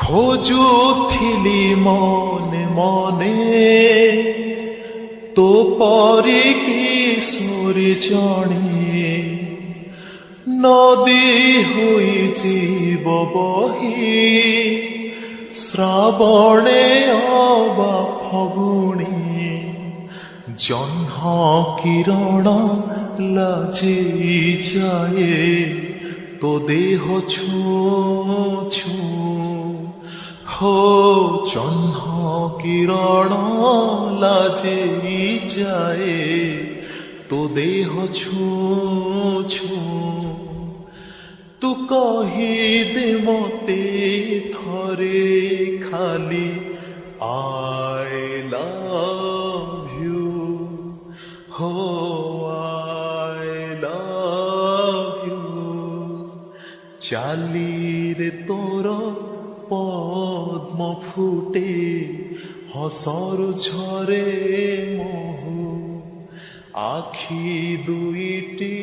খোজুথিলি মনে মনে তো পরি কিশোরী জଣେ নদী ହୋଇ ଯିବ ବହି ଶ୍ରାବଣେ ଅବା ଫଗୁଣୀ ଜହ୍ନ କିରଣ ଲାଜି ଯାଏ তো দেহ ছুঁ ছুঁ হো জহ্ন কিরণ লাজে যায় তো দেহ ছুঁ ছুঁ তু কহি দে মতে থরে খালি আই লাভ ইউ হো আই লাভ ইউ চালিরে তোর পদ্ম ফুটে হসরু ঝরে মহু আখি দুইটি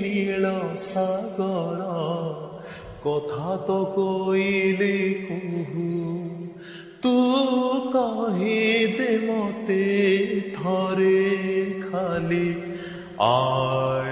নীল সাগর কথা তো কইলে কহু তু কহি দে মতে থরে খালি আই